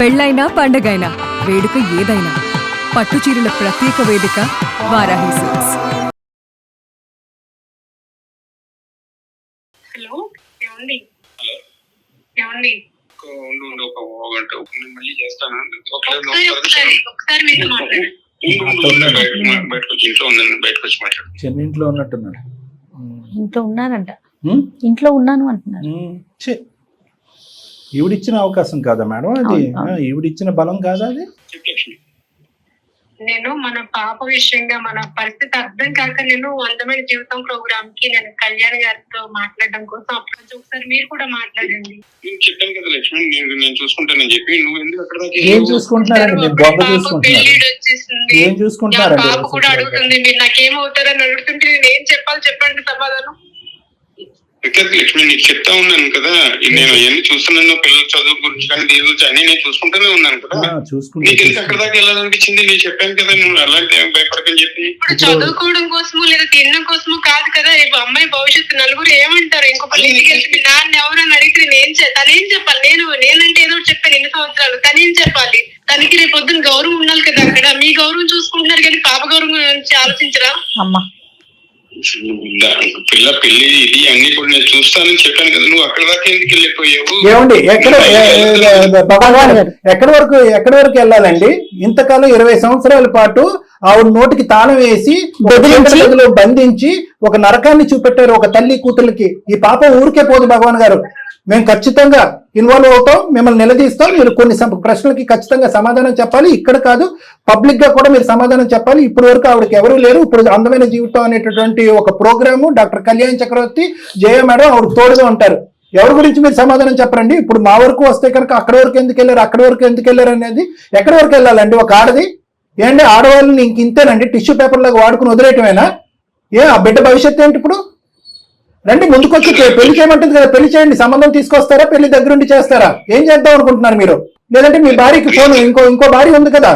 పెళ్ళైనా పండగైనా వేడుక ఏదైనా పట్టుచీరల ప్రత్యేక వేదిక వారాహి సిల్క్స్. హలో ఏమండి? ఏమండి? ఒకసారి మీరు మాట్లాడండి. చెన్నింట్లో ఉన్నట్టున్నాడు. ఇంట్లో ఉన్నానంట, ఇంట్లో ఉన్నాను అంటున్నారు. ఈవిడిచ్చిన అవకాశం కాదా మేడం అది? ఈవిడిచ్చిన బలం కాదా అది? నేను మన పాప విషయంగా మన పరిస్థితి అర్థం కాక నేను అందమైన జీవితం ప్రోగ్రామ్ కి నేను కళ్యాణ్ గారితో మాట్లాడడం కోసం అప్పుడు ఒకసారి మీరు కూడా మాట్లాడండి. నేను చెప్పాను కదా లక్ష్మణ్, నేను చూసుకుంటానని చెప్పి నువ్వు ఎందుకు అక్కడ ఏం చూసుకుంటున్నారండి? మీరు బొమ్మ చూసుకుంటున్నారు. ఏం చూసుకుంటున్నారండి? పాప కూడా అడుగుతుంది మీరు నాకేమవుతారని అడుగుతుంటే నేను ఏం చెప్పాలి చెప్పండి సమాధానం. లక్ష్మి నీకు చెప్తా ఉన్నాను కదా, నేను అవన్నీ చూస్తున్నాను, పిల్లల చదువు గురించి కానీ దేని గురించి అన్ని నేను చూసుకుంటూనే ఉన్నాను కదా. నీకు ఎందుకు అక్కడ దాకా వెళ్ళాలనిపించింది? నేను చెప్పాను కదా నువ్వు అలాంటి భయపడకని చెప్పి. ఇప్పుడు చదువుకోవడం కోసము లేదా తినడం కోసము కాదు కదా, అమ్మాయి భవిష్యత్తు నలుగురు ఏమంటారు, ఇంకొకరు ఇంటికి వెళ్తే మీ నాన్న ఎవరని అడిగితే తనేం చెప్పాలి? నేనంటే ఏదో చెప్పాను ఎన్ని సంవత్సరాలు, తనేం చెప్పాలి? తనకి రేపు పొద్దున గౌరవం ఉండాలి కదా. అక్కడ మీ గౌరవం చూసుకుంటున్నారు కానీ పాప గౌరవం గురించి ఆలోచించరా? అమ్మా పిల్ల పెళ్లి ఇది అన్ని కూడా నేను చూస్తానని చెప్పాను కదా, నువ్వు అక్కడ దాకా ఎందుకు వెళ్ళిపోయావు? ఏమండి ఎక్కడి వరకు వెళ్ళాలండి? ఇంతకాలం 20 సంవత్సరాల పాటు ఆవిడ నోటికి తాళం వేసి గదిలో బంధించి ఒక నరకాన్ని చూపెట్టారు ఒక తల్లి కూతుర్లకి. ఈ పాప ఊరికే పోదు భగవాన్ గారు. మేము ఖచ్చితంగా ఇన్వాల్వ్ అవుతాం, మిమ్మల్ని నిలదీస్తాం. మీరు కొన్ని ప్రశ్నలకి ఖచ్చితంగా సమాధానం చెప్పాలి. ఇక్కడ కాదు, పబ్లిక్ గా కూడా మీరు సమాధానం చెప్పాలి. ఇప్పటి వరకు ఆవిడకి ఎవరూ లేరు. ఇప్పుడు అందమైన జీవితం అనేటటువంటి ఒక ప్రోగ్రాము డాక్టర్ కళ్యాణ్ చక్రవర్తి, జయ మేడం ఆవిడ తోడుగా ఉంటారు. ఎవరి గురించి మీరు సమాధానం చెప్పరండి. ఇప్పుడు మా వరకు వస్తే కనుక అక్కడి వరకు ఎందుకు వెళ్ళారు, అక్కడి వరకు ఎందుకు వెళ్ళారు అనేది ఎక్కడి వరకు వెళ్ళాలండి? ఒక ఆడది ఏంటి, ఆడవాళ్ళని ఇంతేనండి టిష్యూ పేపర్ లాగా వాడుకుని వదిలేయటమేనా? ఆ బిడ్డ భవిష్యత్తు ఏంటి? ఇప్పుడు రండి ముందుకొచ్చి పెళ్లి చేయమంటుంది కదా, పెళ్లి చేయండి. సంబంధం తీసుకొస్తారా, పెళ్లి దగ్గరుండి చేస్తారా? ఏం చేద్దాం అనుకుంటున్నారు మీరు? లేదంటే మీ భార్యకి ఫోన్, ఇంకో భార్య ఉంది కదా,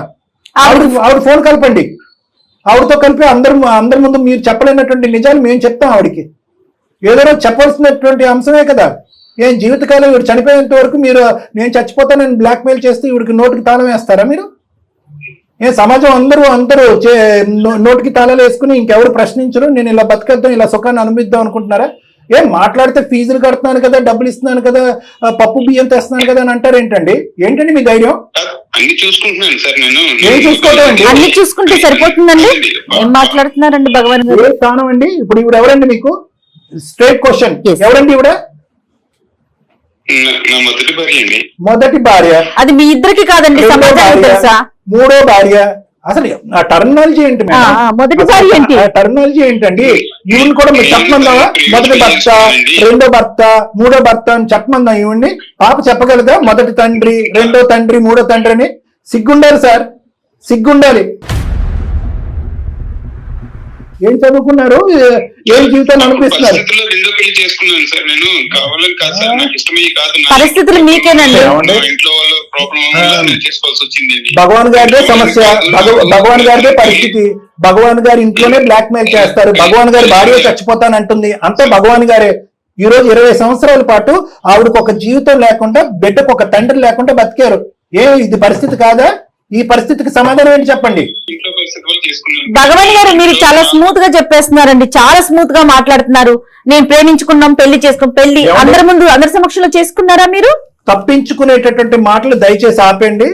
ఆవిడ ఫోన్ కలపండి. ఆవిడతో కలిపి అందరి ముందు మీరు చెప్పలేనటువంటి నిజాలు మేము చెప్తాం ఆవిడికి. ఏదో చెప్పాల్సినటువంటి అంశమే కదా. ఏం జీవితకాలం ఇవిడు చనిపోయేంత వరకు మీరు నేను చచ్చిపోతానని బ్లాక్మెయిల్ చేస్తే ఇవిడికి నోటికి తాళం వేస్తారా మీరు? సమాజం అందరూ నోటికి తాళాలు వేసుకుని ఇంకెవరు ప్రశ్నించరు, నేను ఇలా బతికేద్దాం, ఇలా సుఖాన్ని అనుభవిద్దాం అనుకుంటున్నారా? మాట్లాడితే ఫీజులు కడుతున్నాను కదా, డబ్బులు ఇస్తున్నాను కదా, పప్పు బియ్యం తెస్తున్నాను కదా అని అంటారు. ఏంటండి మీ ధైర్యం? అన్ని చూసుకుంటున్నాను సార్ నేను. ఏం చూసుకోవటం? అన్ని చూసుకుంటే సరిపోతుందండి. ఏం మాట్లాడుతున్నారండి భగవాన్ గారు? ఏ స్థానం అండి? ఇప్పుడు ఇవిడ ఎవరండి? మీకు స్ట్రైట్ క్వశ్చన్, ఎవరండి ఇవిడ? నా మొదటి భార్య అండి. మొదటి భార్య. అది మీ ఇద్దరికి కాదండి, సమాజానికి తెలుసా? మూడో భార్య. అసలు ఆ టర్మినాలజీ ఏంటి? మొదటి భార్య ఏంటి? టర్మినాలజీ ఏంటండి? ఈవిని కూడా మీరు చెప్పమందావా? మొదటి భర్త, రెండో భర్త, మూడో భర్త అని చెప్పమందాం. ఈవిడ్ని పాప చెప్పగలదా మొదటి తండ్రి, రెండో తండ్రి, మూడో తండ్రి అని? సిగ్గుండాలి సార్, సిగ్గుండాలి. ఏం చదువుకున్నారు, ఏం జీవితాన్ని అనిపిస్తున్నారు? పరిస్థితులు మీకేనండి. భగవాన్ గారిదే సమస్య, భగవాన్ గారిదే పరిస్థితి. భగవాన్ గారి ఇంట్లోనే బ్లాక్ మెయిల్ చేస్తారు. భగవాన్ గారి భార్య చచ్చిపోతానంటుంది, అంతా భగవాన్ గారే. ఈ రోజు 20 సంవత్సరాల పాటు ఆవిడకు ఒక జీవితం లేకుండా, బిడ్డకు ఒక తండ్రి లేకుండా బతికారు. ఇది పరిస్థితి కాదా? ఈ పరిస్థితికి సమాధానం ఏంటి చెప్పండి? భగవాన్ గారు మీరు చాలా స్మూత్ గా చెప్పేస్తున్నారండి, చాలా స్మూత్ గా మాట్లాడుతున్నారు. నేను ప్రేమించుకున్నాం, పెళ్లి చేసుకున్నాం, పెళ్లి అందరి ముందు అందరి సమక్షంలో చేసుకున్నారా మీరు? తప్పించుకునేటటువంటి మాటలు దయచేసి ఆపండి.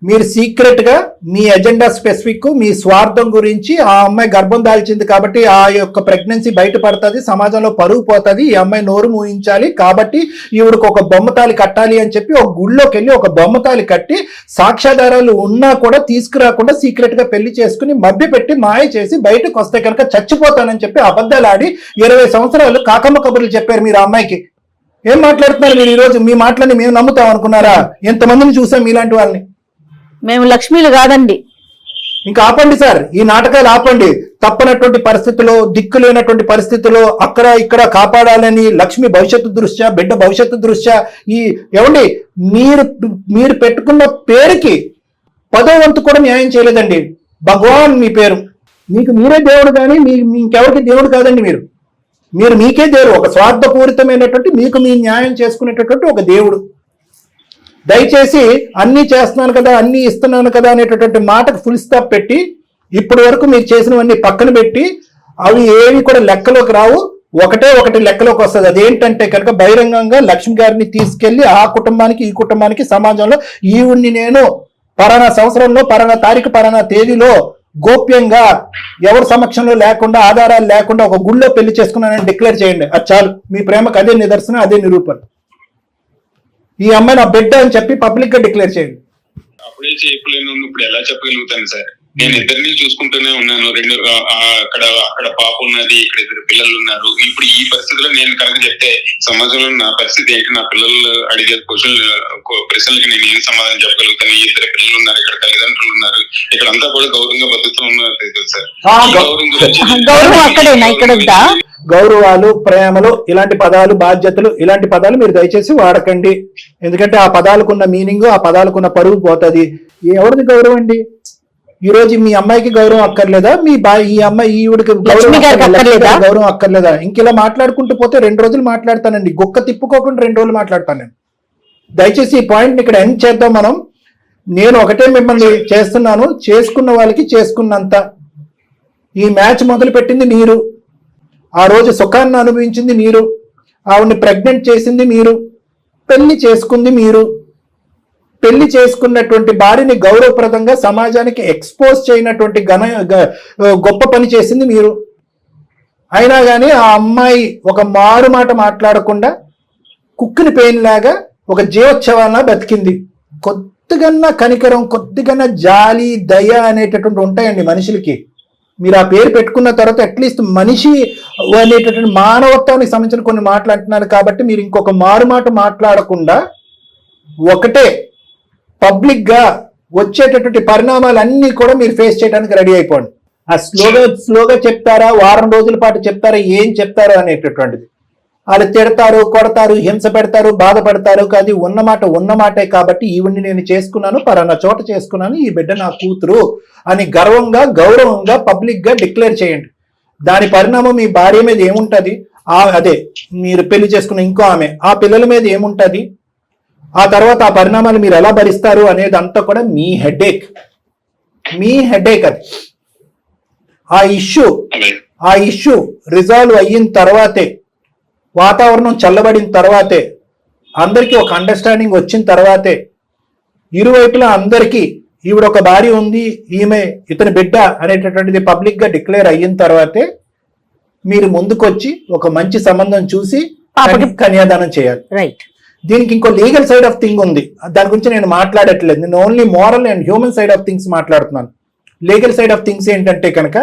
మీరు సీక్రెట్ గా మీ ఎజెండా స్పెసిఫిక్, మీ స్వార్థం గురించి, ఆ అమ్మాయి గర్భం దాల్చింది కాబట్టి ఆ యొక్క ప్రెగ్నెన్సీ బయటపడుతుంది, సమాజంలో పరుగు పోతుంది, ఈ అమ్మాయి నోరు మూయించాలి కాబట్టి ఈవిడకు ఒక బొమ్మతాలి కట్టాలి అని చెప్పి ఒక గుళ్ళోకి వెళ్ళి ఒక బొమ్మతాలి కట్టి సాక్ష్యాధారాలు ఉన్నా కూడా తీసుకురాకుండా సీక్రెట్ గా పెళ్లి చేసుకుని మభ్య పెట్టి మాయ చేసి బయటకు వస్తే కనుక చచ్చిపోతానని చెప్పి అబద్ధాలు ఆడి 20 సంవత్సరాలు కాకమ్మ కబుర్లు చెప్పారు మీరు ఆ అమ్మాయికి. ఏం మాట్లాడుతున్నారు మీరు? ఈ రోజు మీ మాటలని మేము నమ్ముతాం అనుకున్నారా? ఎంతమందిని చూసాం మీలాంటి వాళ్ళని. మేము లక్ష్మీలు కాదండి. ఇంకా ఆపండి సార్, ఈ నాటకాలు ఆపండి. తప్పనటువంటి పరిస్థితుల్లో, దిక్కు లేనటువంటి పరిస్థితుల్లో అక్కడ ఇక్కడ కాపాడాలని లక్ష్మి భవిష్యత్తు దృష్ట్యా, బిడ్డ భవిష్యత్తు దృష్ట్యా ఏమండి మీరు పెట్టుకున్న పేరుకి 10వ వంతు కూడా న్యాయం చేయలేదండి. భగవాన్ మీ పేరు, మీకు మీరే దేవుడు కానీ ఇంకెవరికి దేవుడు కాదండి. మీరు మీకే దేవుడు. ఒక స్వార్థపూరితమైనటువంటి మీకు మీ న్యాయం చేసుకునేటటువంటి ఒక దేవుడు. దయచేసి అన్ని చేస్తున్నాను కదా, అన్ని ఇస్తున్నాను కదా అనేటటువంటి మాటకు ఫుల్ స్టాప్ పెట్టి ఇప్పటి వరకు మీరు చేసినవన్నీ పక్కన పెట్టి అవి ఏవి కూడా లెక్కలోకి రావు. ఒకటి లెక్కలోకి వస్తుంది. అదేంటంటే కనుక బహిరంగంగా లక్ష్మి గారిని తీసుకెళ్లి ఆ కుటుంబానికి ఈ కుటుంబానికి సమాజంలో ఈవిడ్ని నేను పలానా సంవత్సరంలో పలానా తారీఖు పలానా తేదీలో గోప్యంగా ఎవరి సమక్షంలో లేకుండా ఆధారాలు లేకుండా ఒక గుళ్ళో పెళ్లి చేసుకున్నానని డిక్లేర్ చేయండి. అది చాలు. మీ ప్రేమకు అదే నిదర్శనం, అదే నిరూపణ. ఈ అమ్మాయి నా బిడ్డ అని చెప్పి పబ్లిక్ గా డిక్లేర్ చేయండి. అప్పుడే చెప్పలేను, ఇప్పుడు ఎలా చెప్పగలుగుతాను సార్? నేను ఇద్దరిని చూసుకుంటూనే ఉన్నాను. అక్కడ పాప ఉన్నది, ఇక్కడ 2 పిల్లలు ఉన్నారు. ఇప్పుడు ఈ పరిస్థితిలో నేను కనుక చెప్తే సమాజంలో నా పరిస్థితి ఏంటి, నా పిల్లలు అడిగే ప్రశ్నలకి నేను ఏం సమాధానం చెప్పగలుగుతాను? 2 పిల్లలు ఉన్నారు, ఇక్కడ తల్లిదండ్రులు ఉన్నారు, ఇక్కడ అంతా కూడా గౌరవంగా బతుకుతూ ఉన్నారు సార్. గౌరవాలు, ప్రేమలు, ఇలాంటి పదాలు, బాధ్యతలు, ఇలాంటి పదాలు మీరు దయచేసి వాడకండి. ఎందుకంటే ఆ పదాలకున్న మీనింగ్, ఆ పదాలకున్న పరువు పోతుంది. ఎవరిది గౌరవం అండి? ఈ రోజు మీ అమ్మాయికి గౌరవం అక్కర్లేదా? ఈ అమ్మాయి ఈవిడికి గౌరవం అక్కర్లేదా? ఇంకెలా మాట్లాడుకుంటూ పోతే 2 రోజులు మాట్లాడతానండి. గొక్క తిప్పుకోకుండా 2 రోజులు మాట్లాడతాను నేను. దయచేసి ఈ పాయింట్ ఇక్కడ ఎండ్ చేద్దాం మనం. నేను ఒకటే మిమ్మల్ని చేస్తున్నాను, చేసుకున్న వాళ్ళకి చేసుకున్నంత. ఈ మ్యాచ్ మొదలు పెట్టింది మీరు, ఆ రోజు సుఖాన్ని అనుభవించింది మీరు, ఆవిడ్ని ప్రెగ్నెంట్ చేసింది మీరు, పెళ్లి చేసుకుంది మీరు. పెళ్లి చేసుకున్నటువంటి భార్యని గౌరవప్రదంగా సమాజానికి ఎక్స్పోజ్ చేయనటువంటి గొప్ప పని చేసింది మీరు. అయినా కానీ ఆ అమ్మాయి ఒక మారు మాట మాట్లాడకుండా కుక్కిని పేనిలాగా ఒక జీవోత్సవాన్ని బతికింది. కొద్దిగన్నా కనికరం, కొద్దిగన్నా జాలి, దయ అనేటటువంటి ఉంటాయండి మనుషులకి. మీరు ఆ పేరు పెట్టుకున్న తర్వాత అట్లీస్ట్ మనిషి అనేటటువంటి మానవత్వానికి సంబంధించిన కొన్ని మాట్లాడుతున్నారు కాబట్టి మీరు ఇంకొక మారు మాట మాట్లాడకుండా ఒకటే పబ్లిక్ గా వచ్చేటటువంటి పరిణామాలన్నీ కూడా మీరు ఫేస్ చేయడానికి రెడీ అయిపోండి. ఆ స్లోగా చెప్తారా, వారం రోజుల పాటు చెప్తారా, ఏం చెప్తారో అనేటటువంటిది. వాళ్ళు తిడతారు, కొడతారు, హింస పెడతారు, బాధపడతారు. కానీ ఉన్నమాటే కాబట్టి ఈవిడ్ని నేను చేసుకున్నాను, పలానా చోట చేసుకున్నాను, ఈ బిడ్డ నా కూతురు అని గర్వంగా, గౌరవంగా, పబ్లిక్ గా డిక్లేర్ చేయండి. దాని పరిణామం మీ భార్య మీద ఏముంటది, అదే మీరు పెళ్లి చేసుకున్న ఇంకో ఆమె, ఆ పిల్లల మీద ఏముంటది, ఆ తర్వాత ఆ పరిణామాలు మీరు ఎలా భరిస్తారు అనేది అంతా కూడా మీ హెడేక్ అది. ఆ ఇష్యూ రిజాల్వ్ అయిన తర్వాతే, వాతావరణం చల్లబడిన తర్వాతే, అందరికీ ఒక అండర్స్టాండింగ్ వచ్చిన తర్వాతే, ఇరువైపులా అందరికీ ఈవిడ ఒక భార్య ఉంది, ఈమె ఇతని బిడ్డ అనేటటువంటిది పబ్లిక్ గా డిక్లేర్ అయిన తర్వాతే మీరు ముందుకొచ్చి ఒక మంచి సంబంధం చూసి కన్యాదానం చేయాలి. రైట్. దీనికి ఇంకో లీగల్ సైడ్ ఆఫ్ థింగ్ ఉంది, దాని గురించి నేను మాట్లాడట్లేదు. నేను only moral and human side of things మాట్లాడుతున్నాను. లీగల్ సైడ్ ఆఫ్ థింగ్స్ ఏంటంటే కనుక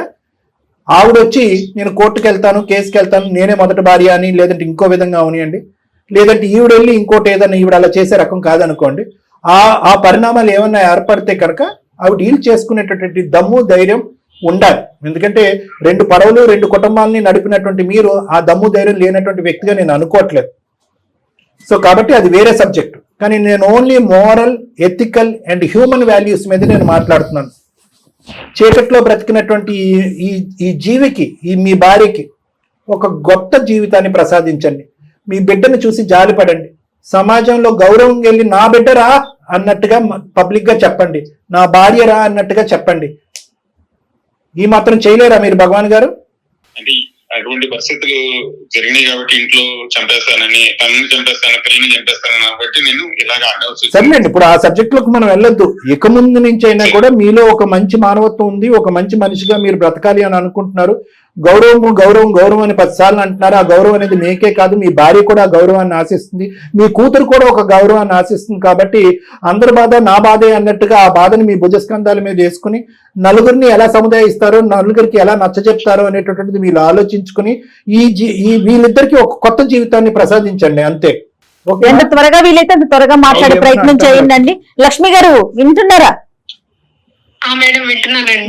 ఆవిడొచ్చి నేను కోర్టుకు వెళ్తాను, కేసుకి వెళ్తాను, నేనే మొదటి భార్య అని, లేదంటే ఇంకో విధంగా అవనియండి, లేదంటే ఈవిడెళ్ళి ఇంకోటి ఏదన్నా ఈవిడ అలా చేసే రకం కాదనుకోండి. ఆ పరిణామాలు ఏమన్నా ఏర్పడితే కనుక అవి డీల్ చేసుకునేటటువంటి దమ్ము, ధైర్యం ఉండాలి. ఎందుకంటే 2 పడవలు 2 కుటుంబాలని నడిపినటువంటి మీరు ఆ దమ్ము, ధైర్యం లేనటువంటి వ్యక్తిగా నేను అనుకోవట్లేదు. సో కాబట్టి అది వేరే సబ్జెక్ట్. కానీ నేను only moral, ethical and human values మీద నేను మాట్లాడుతున్నాను. చీకట్లో బ్రతికినటువంటి ఈ జీవికి, మీ భార్యకి ఒక గొప్ప జీవితాన్ని ప్రసాదించండి. మీ బిడ్డను చూసి జాలిపడండి. సమాజంలో గౌరవం వెళ్ళి నా బిడ్డరా అన్నట్టుగా పబ్లిక్ గా చెప్పండి, నా భార్యరా అన్నట్టుగా చెప్పండి. ఈ మాత్రం చేయలేరా మీరు భగవాన్ గారు? అటువంటి పరిస్థితులు జరిగినాయి కాబట్టి ఇంట్లో చంపేస్తానని, తనని చంపేస్తాను, పిల్లల్ని చంపేస్తానని కాబట్టి నేను ఇలాగ ఆడవచ్చు. సరేనండి, ఇప్పుడు ఆ సబ్జెక్ట్ లోకి మనం వెళ్ళొద్దు. ఇక ముందు నుంచి అయినా కూడా మీలో ఒక మంచి మానవత్వం ఉంది, ఒక మంచి మనిషిగా మీరు బ్రతకాలి అని అనుకుంటున్నారు. గౌరవం అని 10 సార్లు అంటున్నారు. ఆ గౌరవం అనేది మీకే కాదు, మీ భార్య కూడా ఆ గౌరవాన్ని ఆశిస్తుంది, మీ కూతురు కూడా ఒక గౌరవాన్ని ఆశిస్తుంది. కాబట్టి అందరి బాధ నా బాధే అన్నట్టుగా ఆ బాధని మీ భుజస్కంధాల మీద వేసుకుని నలుగురిని ఎలా సముదాయిస్తారో, నలుగురికి ఎలా నచ్చజెప్తారో అనేటటువంటిది మీరు ఆలోచించుకుని వీళ్ళిద్దరికి ఒక కొత్త జీవితాన్ని ప్రసాదించండి. అంతే. ఎంత త్వరగా వీలైతే అంత త్వరగా మాట్లాడే ప్రయత్నం చేయండి. లక్ష్మి గారు వింటున్నారా?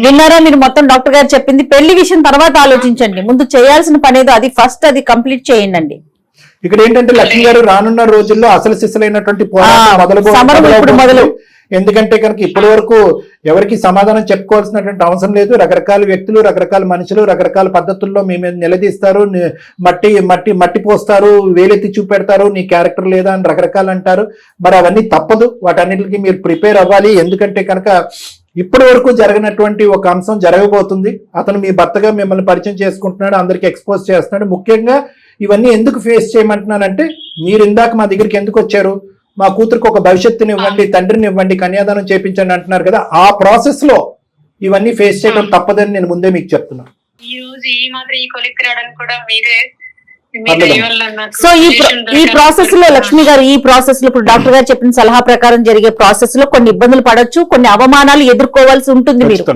విన్నారా? మీరు మొత్తం డాక్టర్ గారు చెప్పింది. పెళ్లి విషయం తర్వాత ఆలోచించండి, ముందు చేయాల్సిన పని ఏదో అది ఫస్ట్ అది కంప్లీట్ చేయండి. ఇక్కడ ఏంటంటే లక్ష్మి గారు రానున్న రోజుల్లో అసలు సిసలైనటువంటి ఎందుకంటే కనుక ఇప్పటి వరకు ఎవరికి సమాధానం చెప్పుకోవాల్సినటువంటి అవసరం లేదు. రకరకాల వ్యక్తులు, రకరకాల మనుషులు, రకరకాల పద్ధతుల్లో మీ మీద నిలదీస్తారు, మట్టి మట్టి మట్టి పోస్తారు, వేలెత్తి చూపెడతారు, నీ క్యారెక్టర్ లేదా అని రకరకాలు అంటారు. మరి అవన్నీ తప్పదు, వాటన్నిటికీ మీరు ప్రిపేర్ అవ్వాలి. ఎందుకంటే కనుక ఇప్పటి వరకు జరిగినటువంటి ఒక అంశం జరగబోతుంది. అతను మీ భర్తగా మిమ్మల్ని పరిచయం చేసుకుంటున్నాడు, అందరికి ఎక్స్పోజ్ చేస్తున్నాడు. ముఖ్యంగా ఇవన్నీ ఎందుకు ఫేస్ చేయమంటున్నానంటే, మీరు ఇందాక మా దగ్గరికి ఎందుకు వచ్చారు, మా కూతురికి ఒక భవిష్యత్తుని ఇవ్వండి, తండ్రిని ఇవ్వండి, కన్యాదానం చేయించండి అంటున్నారు కదా, ఆ ప్రాసెస్ లో ఇవన్నీ ఫేస్ చేయడం తప్పదని నేను ముందే మీకు చెప్తున్నాను. ఈ రోజు ఈ మాత్రం ఈ కొలిక్కి రావడానికి కూడా మీరే సో ఈ ప్రాసెస్ లో లక్ష్మి గారు, ఈ ప్రాసెస్ లో ఇప్పుడు డాక్టర్ గారు చెప్పిన సలహా ప్రకారం జరిగే ప్రాసెస్ లో కొన్ని ఇబ్బందులు పడొచ్చు, కొన్ని అవమానాలు ఎదుర్కోవాల్సి ఉంటుంది. మీరు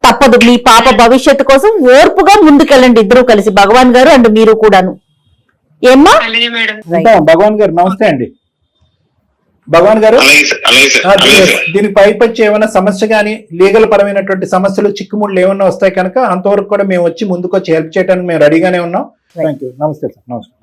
తప్పదు. మీ పాప భవిష్యత్తు కోసం ఓర్పుగా ముందుకెళ్ళండి, ఇద్దరు కలిసి, భగవాన్ గారు అండ్ మీరు కూడాను. ఏమ్మా? భగవాన్ గారు నమస్తే అండి. భగవాన్ గారు, దీనికి పైపచ్చి ఏమైనా సమస్య కానీ లీగల్ పరమైనటువంటి సమస్యలు, చిక్కుముళ్ళు ఏమైనా వస్తాయి కనుక అంతవరకు కూడా మేము వచ్చి ముందుకు వచ్చి హెల్ప్ చేయడానికి మేము రెడీగానే ఉన్నాం. Thank you. నమస్తే సార్. నమస్తే.